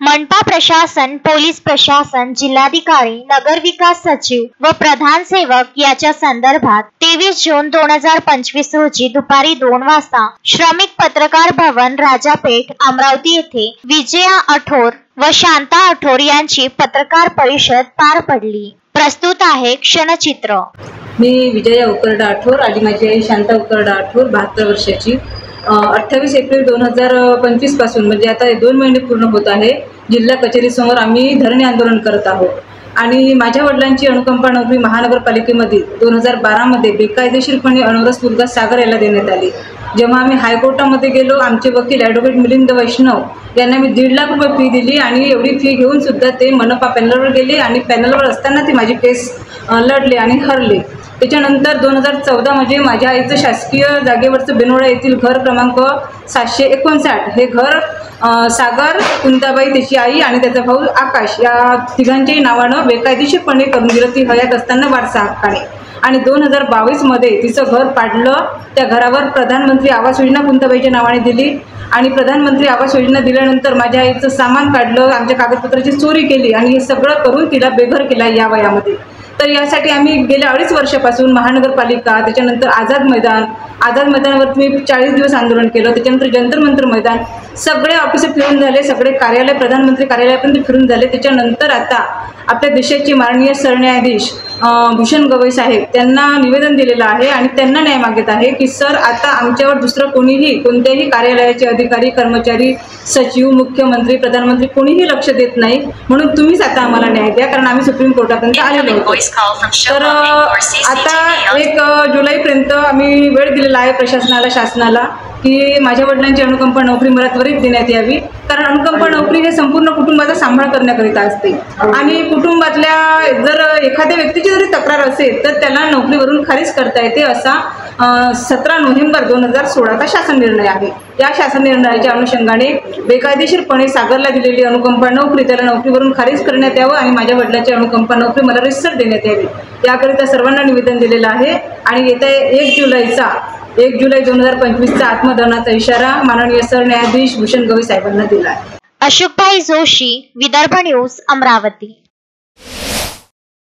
मनपा प्रशासन, पोलीस प्रशासन, जिल्हाधिकारी, नगरविकास सचिव व प्रधान सेवक याच्या संदर्भात 23 जून 2025 रोजी दुपारी 2 वाजता श्रमिक पत्रकार भवन, राजापेठ, अमरावती येथे विजया अठोर व शांता अठोर यांची पत्रकार परिषद पार पडली। प्रस्तुत आहे क्षणचित्र। मी विजया उकरडा अठोर आणि माझी आई शांता उकरडा अठोर 72 वर्षाची 28 एप्रिल 2025 पासून म्हणजे आता 2 महिने पूर्ण होत आहे जिल्हा कचेरी समोर आम्ही धरणे आंदोलन करत आहोत। आणि माझ्या वडिलांची अनुकंपा नोकरी महानगरपालिकेमध्ये 2012 मध्ये बेकायदेशीरपणे अनवरस मुलगा सागर याला देण्यात आली। जेव्हा आम्ही हायकोर्टामध्ये गेलो, आमचे वकील ॲडव्होकेट मिलिंद वैष्णव यांना मी 1.5 लाख रुपये फी दिली आणि एवढी फी घेऊन सुद्धा ते मनपा पॅनलवर गेले आणि पॅनलवर असताना ते माझी केस लढले आणि हरले। त्याच्यानंतर 2014 मध्ये माझ्या आईचं शासकीय जागेवरचं बेनोडा येथील घर क्रमांक 759 हे घर सागर, कुंताबाई त्याची आई आणि त्याचा भाऊ आकाश या तिघांच्याही नावानं बेकायदेशीरपणे करून दिलं, ती हयात असताना वारसा हक्काने। आणि 2022 मध्ये तिचं घर पाडलं। त्या घरावर प्रधानमंत्री आवास योजना कुंताबाईच्या नावाने दिली आणि प्रधानमंत्री आवास योजना दिल्यानंतर माझ्या आईचं सामान काढलं, आमच्या कागदपत्राची चोरी केली आणि हे सगळं करून तिला बेघर केला या वयामध्ये। तर यासाठी आम्ही गेल्या 2.5 वर्षापासून महानगरपालिका, त्याच्यानंतर आझाद मैदानावरती मी 40 दिवस आंदोलन केलं, त्याच्यानंतर जंतर मंतर मैदान, सगळे ऑफिस फिरून झाले, सगळे कार्यालय, प्रधानमंत्री कार्यालयापर्यंत फिरून झाले। त्याच्यानंतर आता आपल्या देशाचे माननीय सरन्यायाधीश भूषण गवई साहेब त्यांना निवेदन दिलेलं आहे आणि त्यांना न्याय मागत आहे की सर, आता आमच्यावर दुसरं कोणीही, कोणत्याही कार्यालयाचे अधिकारी, कर्मचारी, सचिव, मुख्यमंत्री, प्रधानमंत्री कोणीही लक्ष देत नाही, म्हणून तुम्हीच आता आम्हाला न्याय द्या, कारण आम्ही सुप्रीम कोर्टापर्यंत आलेलो आहोत। तर आता 1 जुलैपर्यंत आम्ही वेळ दिलेला आहे प्रशासनाला, शासनाला, की माझ्या वडिलांची अनुकंपा नोकरी मला त्वरित देण्यात यावी, कारण अनुकंपा नोकरी हे संपूर्ण कुटुंबाचा सांभाळ करण्याकरिता असते आणि कुटुंबातल्या जर एखाद्या व्यक्तीची जरी तक्रार असेल तर त्याला नोकरीवरून खारिज करता येते, असा 17 नोव्हेंबर 2016चा शासन निर्णय आहे। या शासन निर्णयाच्या अनुषंगाने बेकायदेशीरपणे सागरला दिलेली अनुकंपा नोकरी त्याला नोकरीवरून खारिज करण्यात यावं आणि माझ्या वडिलांची अनुकंपा नोकरी मला रितसर देण्यात यावी, याकरिता सर्वांना निवेदन दिलेलं आहे। आणि येत्या 1 जुलै 2025चा आत्मदहनाचा इशारा माननीय सरन्यायाधीश भूषण गवई साहेबांना दिला आहे। अशोकभाई जोशी, विदर्भ न्यूज, अमरावती।